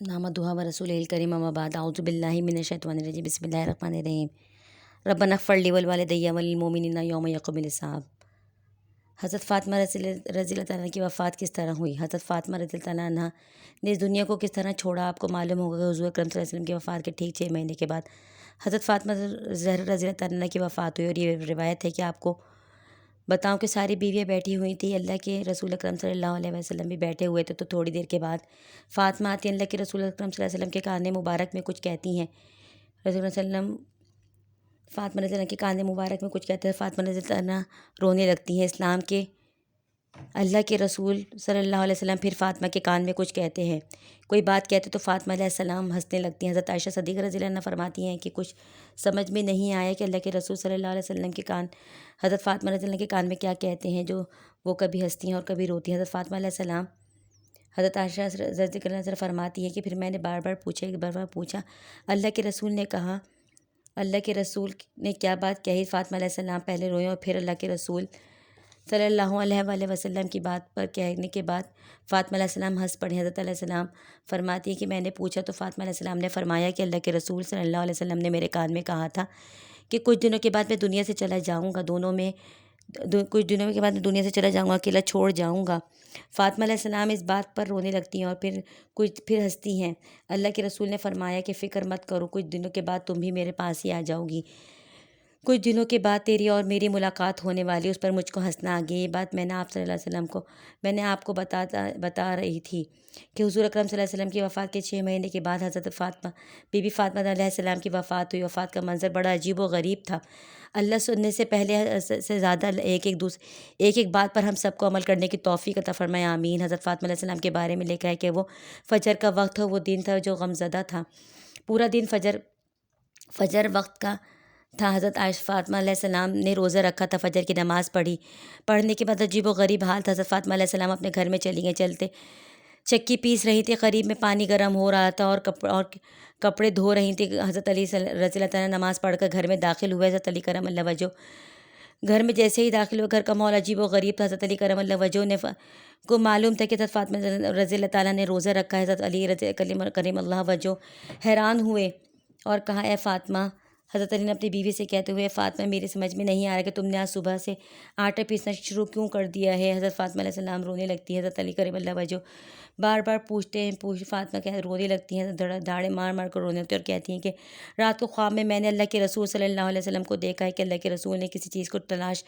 نحمدہ و رسولہ الکریم اما بعد اعوذ باللہ من الشیطان الرجیم بسم اللہ الرحمن الرحیم ربنا اغفر لی ولوالدی وللمؤمنین یوم یقوم الحساب۔ حضرت فاطمہ رضی اللہ تعالیٰ کی وفات کس طرح ہوئی؟ حضرت فاطمہ رضی اللہ تعالیٰ عنہ نے اس دنیا کو کس طرح چھوڑا؟ آپ کو معلوم ہوگا کہ حضور اکرم صلی اللہ علیہ وسلم کی وفات کے ٹھیک 6 مہینے کے بعد حضرت فاطمہ زہرا رضی اللہ تعالیٰ عنہ کی وفات ہوئی، اور یہ روایت ہے کہ آپ کو بتاؤں کہ ساری بیویاں بیٹھی ہوئی تھیں، اللہ کے رسول اکرم صلی اللہ علیہ وسلم بھی بیٹھے ہوئے تھے، تو تھوڑی دیر کے بعد فاطمہ آتی ہیں، اللہ کے رسول اکرم صلی اللہ علیہ وسلم کے کان مبارک میں کچھ کہتی ہیں، رسول اللہ علیہ وسلم فاطمہ رضی اللہ عنہ کے کان مبارک میں کچھ کہتے ہیں، فاطمہ رضی اللہ عنہ رونے لگتی ہیں۔ اسلام کے اللہ کے رسول صلی اللہ علیہ وسلم پھر فاطمہ کے کان میں کچھ کہتے ہیں، کوئی بات کہتے تو فاطمہ علیہ السلام ہنسنے لگتی ہیں۔ حضرت عائشہ صدیقہ رضی اللہ عنہ فرماتی ہیں کہ کچھ سمجھ میں نہیں آیا کہ اللہ کے رسول صلی اللہ علیہ وسلم کے کان حضرت فاطمہ رضی اللہ عنہ کے کان میں کیا کہتے ہیں، جو وہ کبھی ہنستی ہیں اور کبھی روتی ہیں۔ حضرت فاطمہ علیہ السلام حضرت عائشہ رضی اللہ عنہ فرماتی ہے کہ پھر میں نے بار بار پوچھا، اللہ کے رسول نے کہا، اللہ کے رسول نے کیا بات کہی؟ فاطمہ علیہ السلام پہلے روئیں اور پھر اللہ کے رسول صلی اللہ علیہ وآلہ وسلم کی بات پر کہنے کے بعد فاطمہ علیہ السلام ہنس پڑی۔ حضرت علیہ السلام فرماتی ہے کہ میں نے پوچھا تو فاطمہ علیہ السلام نے فرمایا کہ اللہ کے رسول صلی اللہ علیہ وسلم نے میرے کان میں کہا تھا کہ کچھ دنوں کے بعد میں دنیا سے چلا جاؤں گا، کچھ دنوں کے بعد میں دنیا سے چلا جاؤں گا، اکیلا چھوڑ جاؤں گا۔ فاطمہ علیہ السلام اس بات پر رونے لگتی ہیں اور پھر ہنستی ہیں۔ اللہ کے رسول نے فرمایا کہ فکر مت کرو، کچھ دنوں کے بعد تم بھی میرے پاس ہی آ جاؤ گی، کچھ دنوں کے بعد تیری اور میری ملاقات ہونے والی۔ اس پر مجھ کو ہنسنا آ گیا۔ یہ بات میں نے آپ صلی اللہ علیہ وسلم کو بتا رہی تھی کہ حضور اکرم صلی اللہ علیہ وسلم کی وفات کے 6 مہینے کے بعد حضرت فاطمہ بی بی فاطمہ علیہ السلام کی وفات ہوئی۔ وفات کا منظر بڑا عجیب و غریب تھا۔ اللہ سننے سے پہلے سے زیادہ ایک بات پر ہم سب کو عمل کرنے کی توفیق عطا فرمائے، آمین۔ حضرت فاطمہ علیہ السلام کے بارے میں لکھا ہے کہ وہ فجر کا وقت تھا، وہ دن تھا جو غمزدہ تھا، پورا دن فجر وقت کا تھا۔ حضرت عائشہ فاطمہ علیہ السلام نے روزہ رکھا تھا، فجر کی نماز پڑھنے کے بعد عجیب و غریب حال تھا۔ حضرت فاطمہ علیہ السلام اپنے گھر میں چلی گئیں، چلتے چکی پیس رہی تھی، قریب میں پانی گرم ہو رہا تھا اور کپڑے دھو رہی تھیں۔ حضرت علی رضی اللہ تعالیٰ نماز پڑھ کر گھر میں داخل ہوئے۔ حضرت علی کرم اللہ وجہ گھر میں جیسے ہی داخل ہوئے، گھر کا ماحول عجیب و غریب تھا۔ حضرت علی کرم اللہ وجہ کو معلوم تھا کہ حضرت فاطمہ رضی اللہ تعالیٰ نے روزہ رکھا ہے۔ حضرت علی کرم اللہ وجہ حیران ہوئے اور کہا، اے فاطمہ، حضرت علی نے اپنی بیوی سے کہتے ہوئے، فاطمہ میرے سمجھ میں نہیں آ رہا کہ تم نے آج صبح سے آٹا پیسنا شروع کیوں کر دیا ہے؟ حضرت فاطمہ علیہ السلام رونے لگتی ہے۔ حضرت علی کرم اللہ وجہ بار بار پوچھتے ہیں، فاطمہ رونے لگتی ہیں، دھاڑے مار مار کر رونے لگتی ہیں اور کہتی ہیں کہ رات کو خواب میں نے اللہ کے رسول صلی اللہ علیہ وسلم کو دیکھا ہے کہ اللہ کے رسول نے کسی چیز کو تلاش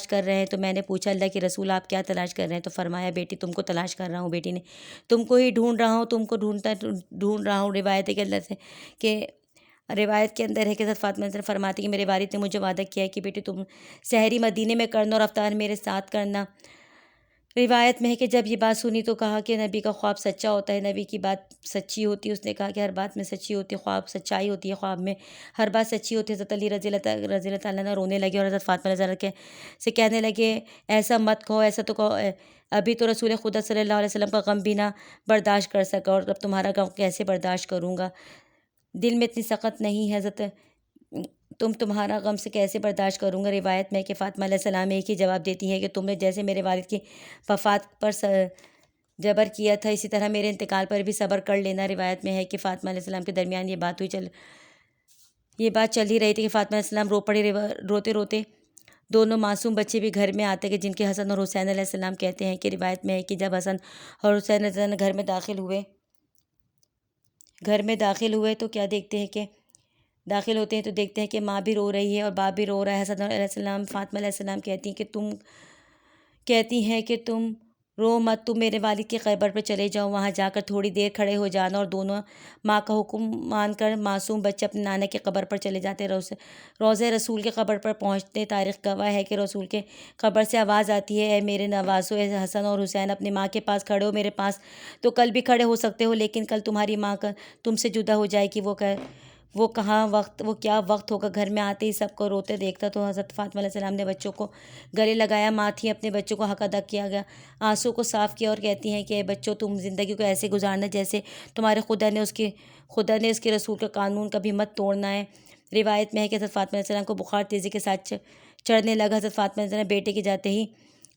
کر رہے ہیں، تو میں نے پوچھا، اللہ کے رسول آپ کیا تلاش کر رہے ہیں؟ تو فرمایا، بیٹی تم کو تلاش کر رہا ہوں، بیٹی نے تم کو ہی ڈھونڈ رہا ہوں، تم کو ڈھونڈ رہا ہوں۔ روایت ہے کہ روایت کے اندر ہے کہ حضرت فاطمہ فرماتی کہ میرے والد نے مجھے وعدہ کیا ہے کہ بیٹی تم سحری مدینے میں کرنا اور افطار میرے ساتھ کرنا۔ روایت میں ہے کہ جب یہ بات سنی تو کہا کہ نبی کا خواب سچا ہوتا ہے، نبی کی بات سچی ہوتی ہے۔ اس نے کہا کہ ہر بات میں سچی ہوتی ہے، خواب سچائی ہوتی ہے، خواب میں ہر بات سچی ہوتی ہے۔ حضرت علی رضی اللہ تعالیٰ عنہ رونے لگے اور حضرت فاطمہ رضی اللہ سے کہنے لگے، ایسا مت کہو، ایسا تو کہو، ابھی تو رسول خدا صلی اللہ علیہ وسلم کا غم بھی نہ برداشت کر سکا، اور اب تمہارا غم کیسے برداشت کروں گا؟ دل میں اتنی سخت نہیں ہے حضرت، تمہارا غم سے کیسے برداشت کروں گا؟ روایت میں کہ فاطمہ علیہ السلام ایک ہی جواب دیتی ہے کہ تم نے جیسے میرے والد کی وفات پر جبر کیا تھا، اسی طرح میرے انتقال پر بھی صبر کر لینا۔ روایت میں ہے کہ فاطمہ علیہ السلام کے درمیان یہ بات چل ہی رہی تھی کہ فاطمہ علیہ السلام رو پڑے۔ روتے روتے دونوں معصوم بچے بھی گھر میں آتے کہ جن کے حسن اور حسین علیہ السلام کہتے ہیں کہ روایت میں ہے کہ جب حسن اور حسین علیہ السلام گھر میں داخل ہوئے تو کیا دیکھتے ہیں کہ داخل ہوتے ہیں تو دیکھتے ہیں کہ ماں بھی رو رہی ہے اور باپ بھی رو رہا ہے۔ حسن علیہ السلام فاطمہ علیہ السلام کہتی ہیں کہ تم رو مت، تم میرے والد کے قبر پر چلے جاؤ، وہاں جا کر تھوڑی دیر کھڑے ہو جانا۔ اور دونوں ماں کا حکم مان کر معصوم بچے اپنے نانا کے قبر پر چلے جاتے، روضہ رسول کے قبر پر پہنچتے۔ تاریخ گواہ ہے کہ رسول کے قبر سے آواز آتی ہے، اے میرے نواسو، اے حسن اور حسین، اپنی ماں کے پاس کھڑے ہو، میرے پاس تو کل بھی کھڑے ہو سکتے ہو، لیکن کل تمہاری ماں تم سے جدا ہو جائے گی۔ وہ کیا وقت ہوگا؟ گھر میں آتے ہی سب کو روتے دیکھتا تو حضرت فاطمہ علیہ السلام نے بچوں کو گلے لگایا، ماں تھی، اپنے بچوں کو حق ادا کیا گیا، آنسوں کو صاف کیا اور کہتی ہیں کہ اے بچوں، تم زندگی کو ایسے گزارنا جیسے تمہارے خدا نے اس کے رسول کا قانون کبھی مت توڑنا ہے۔ روایت میں ہے کہ حضرت فاطمہ علیہ السلام کو بخار تیزی کے ساتھ چڑھنے لگا۔ حضرت فاطمہ علیہ السلام بیٹے کے جاتے ہی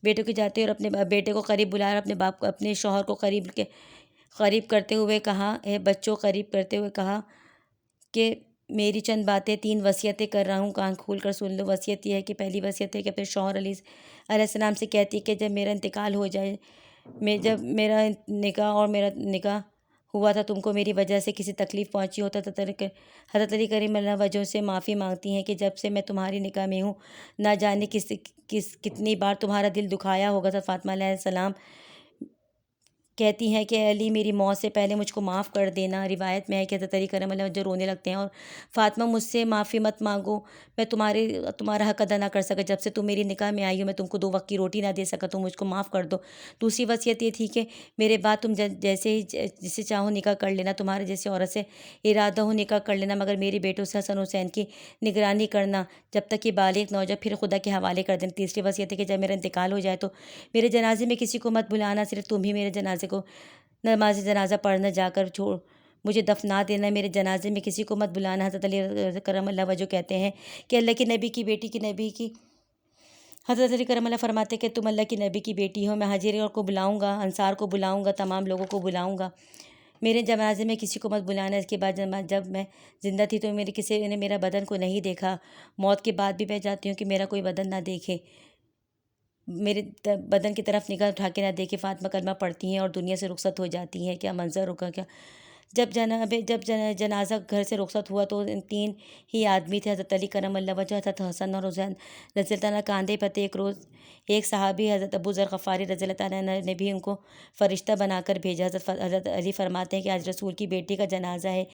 اور اپنے بیٹے کو قریب بلا کر اپنے شوہر کو قریب قریب کرتے ہوئے کہا، اے بچوں، قریب کرتے ہوئے کہا کہ میری چند باتیں، 3 وصیتیں کر رہا ہوں، کان کھول کر سن لو۔ وصیت یہ ہے کہ پہلی وصیت ہے کہ اپنے شوہر علیہ السلام سے کہتی ہے کہ جب میرا انتقال ہو جائے، جب میرا نکاح ہوا تھا، تم کو میری وجہ سے کسی تکلیف پہنچی ہوتا تو حضرت علی کریم اللہ وجہ سے معافی مانگتی ہیں کہ جب سے میں تمہاری نکاح میں ہوں، نہ جانے کتنی بار تمہارا دل دکھایا ہوگا۔ حضرت فاطمہ علیہ السلام کہتی ہیں کہ اے علی، میری موت سے پہلے مجھ کو معاف کر دینا۔ روایت میں ہے کہ حضرت علی کرم اللہ وجہ رونے لگتے ہیں اور فاطمہ، مجھ سے معافی مت مانگو، میں تمہارا حق ادا نہ کر سکا، جب سے تم میری نکاح میں آئی ہو میں تم کو 2 وقت کی روٹی نہ دے سکا، تم مجھ کو معاف کر دو۔ دوسری وصیت یہ تھی کہ میرے بعد تم جیسے ہی جسے چاہو نکاح کر لینا، تمہارے جیسے عورت سے ارادہ ہو نکاح کر لینا، مگر میری بیٹوں سے حسن حسین کی نگرانی کرنا جب تک کہ بالغ نہ ہو جائے، پھر خدا کے حوالے کر دینا۔ تیسری وصیت ہے کہ جب میرا انتقال ہو جائے تو میرے جنازے میں کسی کو مت بلانا، صرف تم ہی میرے جنازے کو نماز جنازہ پڑھنا، جا کر مجھے دفنا دینا، میرے جنازے میں کسی کو مت بلانا۔ حضرت علی کرم اللہ وجہ کہتے ہیں کہ اللہ کے نبی کی بیٹی حضرت علی کرم اللہ فرماتے کہ تم اللہ کی نبی کی بیٹی ہو، میں مہاجرین کو بلاؤں گا، انصار کو بلاؤں گا، تمام لوگوں کو بلاؤں گا، میرے جنازے میں کسی کو مت بلانا۔ اس کے بعد جب میں زندہ تھی تو کسی نے میرا بدن کو نہیں دیکھا، موت کے بعد بھی میں چاہتی ہوں کہ میرا کوئی بدن نہ دیکھے، میرے بدن کی طرف نگاہ اٹھا کے نہ دیکھے۔ فاطمہ کلمہ پڑھتی ہیں اور دنیا سے رخصت ہو جاتی ہیں۔ کیا منظر ہوگا! کیا جب جنازہ گھر سے رخصت ہوا تو 3 ہی آدمی تھے، حضرت علی کرم اللہ وجہ، حضرت حسن اور حسین رضی اللہ عنہ کاندھے پر تھے۔ ایک روز ایک صحابی حضرت ابو ذر غفاری رضی اللہ عنہ نے بھی ان کو فرشتہ بنا کر بھیجا۔ حضرت علی فرماتے ہیں کہ آج رسول کی بیٹی کا جنازہ ہے،